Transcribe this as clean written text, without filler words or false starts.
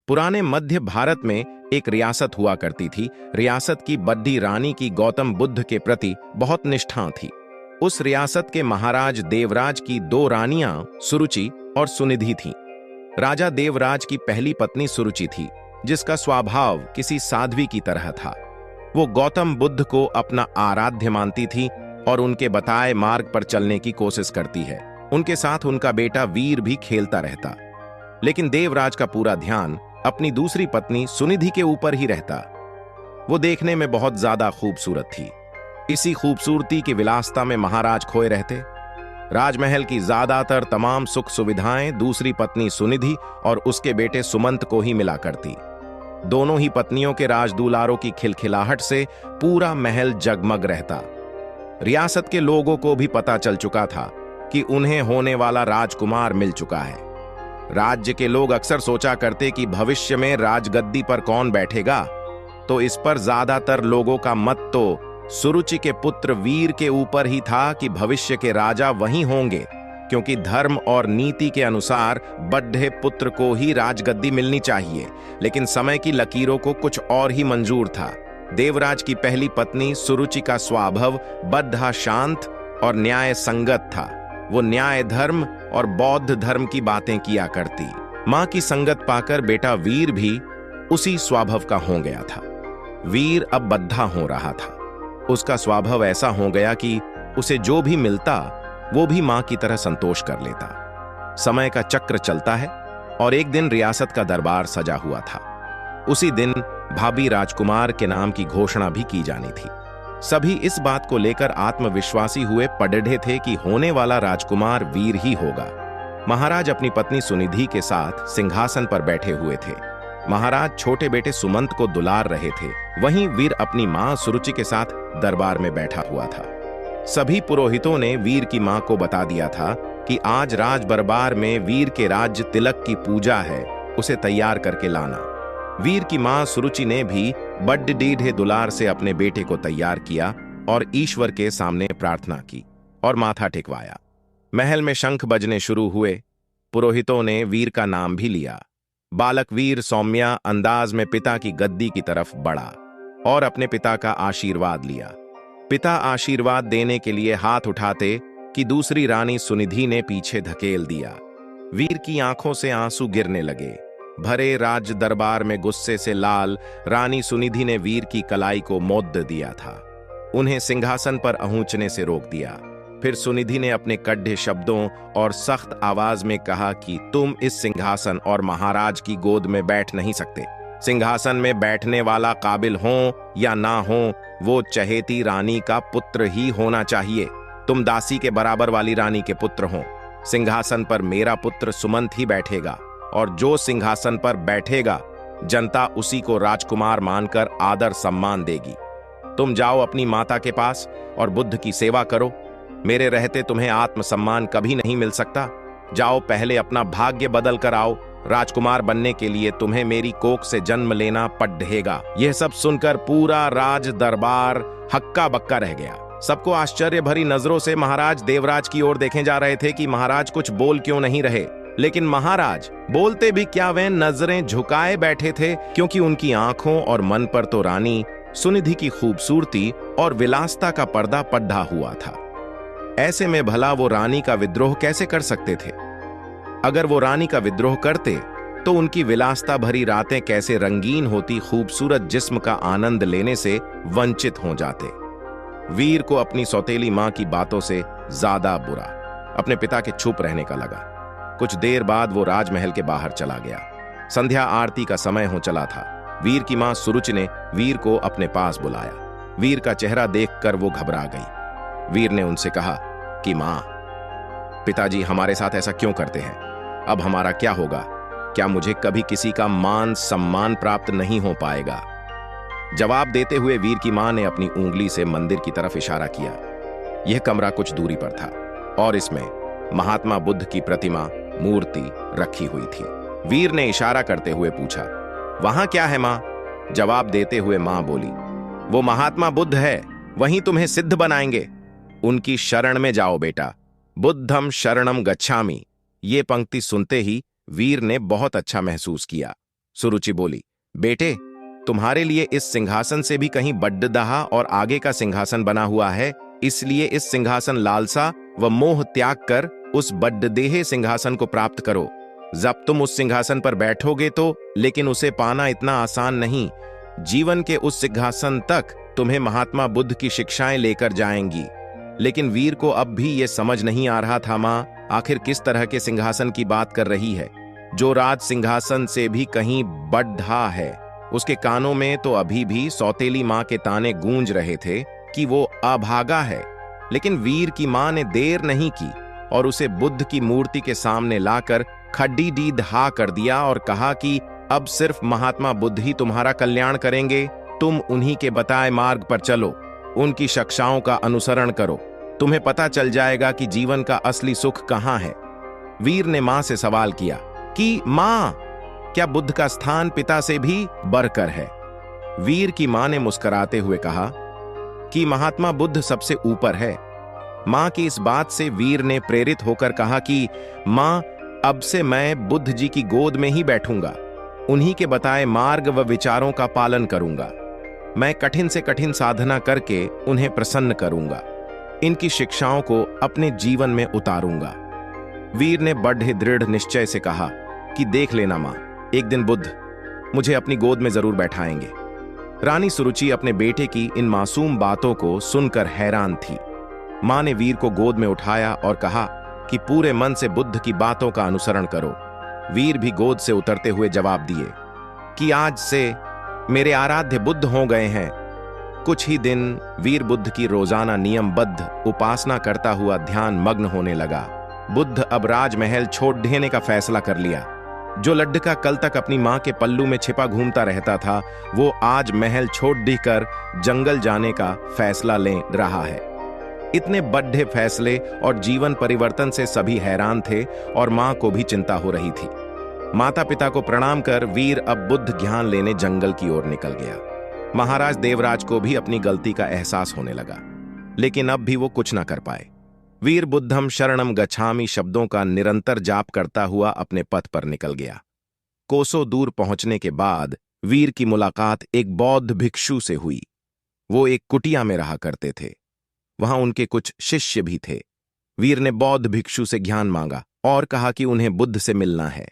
पुराने मध्य भारत में एक रियासत हुआ करती थी। रियासत की बड्ढी रानी की गौतम बुद्ध के प्रति बहुत निष्ठा थी। उस रियासत के महाराज देवराज की दो रानियां सुरुचि और सुनिधि थीं। राजा देवराज की पहली पत्नी सुरुचि थी, जिसका स्वभाव किसी साध्वी की तरह था। वो गौतम बुद्ध को अपना आराध्य मानती थी और उनके बताए मार्ग पर चलने की कोशिश करती है। उनके साथ उनका बेटा वीर भी खेलता रहता, लेकिन देवराज का पूरा ध्यान अपनी दूसरी पत्नी सुनिधि के ऊपर ही रहता। वो देखने में बहुत ज्यादा खूबसूरत थी। इसी खूबसूरती की विलासता में महाराज खोए रहते। राजमहल की ज्यादातर तमाम सुख सुविधाएं दूसरी पत्नी सुनिधि और उसके बेटे सुमंत को ही मिला करती। दोनों ही पत्नियों के राजदुलारों की खिलखिलाहट से पूरा महल जगमग रहता। रियासत के लोगों को भी पता चल चुका था कि उन्हें होने वाला राजकुमार मिल चुका है। राज्य के लोग अक्सर सोचा करते कि भविष्य में राजगद्दी पर कौन बैठेगा, तो इस पर ज्यादातर लोगों का मत तो सुरुचि के पुत्र वीर के ऊपर ही था कि भविष्य के राजा वही होंगे, क्योंकि धर्म और नीति के अनुसार बड्ढे पुत्र को ही राजगद्दी मिलनी चाहिए। लेकिन समय की लकीरों को कुछ और ही मंजूर था। देवराज की पहली पत्नी सुरुचि का स्वभाव बड्ढा शांत और न्याय संगत था। वो न्याय धर्म और बौद्ध धर्म की बातें किया करती। मां की संगत पाकर बेटा वीर भी उसी स्वभाव का हो गया था। वीर अब बद्धा हो रहा था। उसका स्वभाव ऐसा हो गया कि उसे जो भी मिलता वो भी मां की तरह संतोष कर लेता। समय का चक्र चलता है और एक दिन रियासत का दरबार सजा हुआ था। उसी दिन भाभी राजकुमार के नाम की घोषणा भी की जानी थी। सभी इस बात को लेकर आत्मविश्वासी हुए पड़े थे कि होने वाला राजकुमार वीर ही होगा। महाराज अपनी पत्नी सुनिधि के साथ सिंहासन पर बैठे हुए थे। महाराज छोटे बेटे सुमंत को दुलार रहे थे। वहीं वीर अपनी मां सुरुचि के साथ दरबार में बैठा हुआ था। सभी पुरोहितों ने वीर की मां को बता दिया था कि आज राज दरबार में वीर के राज्य तिलक की पूजा है, उसे तैयार करके लाना। वीर की मां सुरुचि ने भी बड्ड डीढ़े दुलार से अपने बेटे को तैयार किया और ईश्वर के सामने प्रार्थना की और माथा टेकवाया। महल में शंख बजने शुरू हुए। पुरोहितों ने वीर का नाम भी लिया। बालक वीर सौम्या अंदाज में पिता की गद्दी की तरफ बढ़ा और अपने पिता का आशीर्वाद लिया। पिता आशीर्वाद देने के लिए हाथ उठाते कि दूसरी रानी सुनिधि ने पीछे धकेल दिया। वीर की आंखों से आंसू गिरने लगे। भरे राज दरबार में गुस्से से लाल रानी सुनिधि ने वीर की कलाई को मोद्द दिया था। उन्हें सिंहासन पर पहुंचने से रोक दिया। फिर सुनिधि ने अपने कड़े शब्दों और सख्त आवाज में कहा कि तुम इस सिंहासन और महाराज की गोद में बैठ नहीं सकते। सिंहासन में बैठने वाला काबिल हो या ना हो, वो चहेती रानी का पुत्र ही होना चाहिए। तुम दासी के बराबर वाली रानी के पुत्र हो। सिंहासन पर मेरा पुत्र सुमंत ही बैठेगा और जो सिंहासन पर बैठेगा जनता उसी को राजकुमार मानकर आदर सम्मान देगी। तुम जाओ अपनी माता के पास और बुद्ध की सेवा करो। मेरे रहते तुम्हें आत्मसम्मान कभी नहीं मिल सकता। जाओ पहले अपना भाग्य बदल कर आओ। राजकुमार बनने के लिए तुम्हें मेरी कोख से जन्म लेना पड़ेगा। यह सब सुनकर पूरा राज दरबार हक्का बक्का रह गया। सबको आश्चर्य भरी नजरों से महाराज देवराज की ओर देखे जा रहे थे कि महाराज कुछ बोल क्यों नहीं रहे। लेकिन महाराज बोलते भी क्या, वे नजरें झुकाए बैठे थे, क्योंकि उनकी आंखों और मन पर तो रानी सुनिधि की खूबसूरती और विलासता का पर्दा पड्ढा हुआ था। ऐसे में भला वो रानी का विद्रोह कैसे कर सकते थे? अगर वो रानी का विद्रोह करते तो उनकी विलासता भरी रातें कैसे रंगीन होती, खूबसूरत जिस्म का आनंद लेने से वंचित हो जाते। वीर को अपनी सौतेली मां की बातों से ज्यादा बुरा अपने पिता के चुप रहने का लगा। कुछ देर बाद वो राजमहल के बाहर चला गया। संध्या आरती का समय हो चला था। वीर की मां सुरुचि ने वीर को अपने पास बुलाया। वीर का चेहरा देखकर वो घबरा गई। वीर ने उनसे कहा कि मां, पिताजी हमारे साथ ऐसा क्यों करते हैं? अब हमारा क्या होगा? क्या मुझे कभी किसी का मान सम्मान प्राप्त नहीं हो पाएगा? जवाब देते हुए वीर की मां ने अपनी उंगली से मंदिर की तरफ इशारा किया। यह कमरा कुछ दूरी पर था और इसमें महात्मा बुद्ध की प्रतिमा मूर्ति रखी हुई थी। वीर ने इशारा करते हुए पूछा, वहां क्या है मां? जवाब देते हुए मां बोली, वो महात्मा बुद्ध है, वहीं तुम्हें सिद्ध बनाएंगे। उनकी शरण में जाओ बेटा। बुद्धम शरणम गच्छामि। ये पंक्ति सुनते ही वीर ने बहुत अच्छा महसूस किया। सुरुचि बोली, बेटे, तुम्हारे लिए इस सिंहासन से भी कहीं बड्डदहा और आगे का सिंहासन बना हुआ है, इसलिए इस सिंहासन लालसा व मोह त्याग कर उस बड्डदेहे सिंहासन को प्राप्त करो। जब तुम उस सिंहासन पर बैठोगे तो, लेकिन उसे पाना इतना आसान नहीं। जीवन के उस सिंहासन तक तुम्हें महात्मा बुद्ध की शिक्षाएं लेकर जाएंगी। लेकिन वीर को अब भी ये समझ नहीं आ रहा था मां आखिर किस तरह के सिंहासन की बात कर रही है, जो राज सिंहासन से भी कहीं बड्ढा है। उसके कानों में तो अभी भी सौतेली मां के ताने गूंज रहे थे कि वो अभागा है। लेकिन वीर की मां ने देर नहीं की और उसे बुद्ध की मूर्ति के सामने लाकर खड्डी डी हा कर दिया और कहा कि अब सिर्फ महात्मा बुद्ध ही तुम्हारा कल्याण करेंगे। तुम उन्हीं के बताए मार्ग पर चलो, उनकी शिक्षाओं का अनुसरण करो, तुम्हें पता चल जाएगा कि जीवन का असली सुख कहां है। वीर ने मां से सवाल किया कि मां, क्या बुद्ध का स्थान पिता से भी बढ़कर है? वीर की मां ने मुस्कुराते हुए कहा कि महात्मा बुद्ध सबसे ऊपर है। मां की इस बात से वीर ने प्रेरित होकर कहा कि मां, अब से मैं बुद्ध जी की गोद में ही बैठूंगा, उन्हीं के बताए मार्ग व विचारों का पालन करूंगा। मैं कठिन से कठिन साधना करके उन्हें प्रसन्न करूंगा, इनकी शिक्षाओं को अपने जीवन में उतारूंगा। वीर ने बड़े दृढ़ निश्चय से कहा कि देख लेना मां, एक दिन बुद्ध मुझे अपनी गोद में जरूर बैठाएंगे। रानी सुरुचि अपने बेटे की इन मासूम बातों को सुनकर हैरान थी। मां ने वीर को गोद में उठाया और कहा कि पूरे मन से बुद्ध की बातों का अनुसरण करो। वीर भी गोद से उतरते हुए जवाब दिए कि आज से मेरे आराध्य बुद्ध हो गए हैं। कुछ ही दिन वीर बुद्ध की रोजाना नियमबद्ध उपासना करता हुआ ध्यान मग्न होने लगा। बुद्ध अब राजमहल छोड़ देने का फैसला कर लिया। जो लड्ढका कल तक अपनी मां के पल्लू में छिपा घूमता रहता था, वो आज महल छोड़ देकर जंगल जाने का फैसला ले रहा है। इतने बड़े फैसले और जीवन परिवर्तन से सभी हैरान थे और मां को भी चिंता हो रही थी। माता पिता को प्रणाम कर वीर अब बुद्ध ज्ञान लेने जंगल की ओर निकल गया। महाराज देवराज को भी अपनी गलती का एहसास होने लगा, लेकिन अब भी वो कुछ न कर पाए। वीर बुद्धम शरणम गच्छामि शब्दों का निरंतर जाप करता हुआ अपने पथ पर निकल गया। कोसों दूर पहुंचने के बाद वीर की मुलाकात एक बौद्ध भिक्षु से हुई। वो एक कुटिया में रहा करते थे। वहां उनके कुछ शिष्य भी थे। वीर ने बौद्ध भिक्षु से ज्ञान मांगा और कहा कि उन्हें बुद्ध से मिलना है।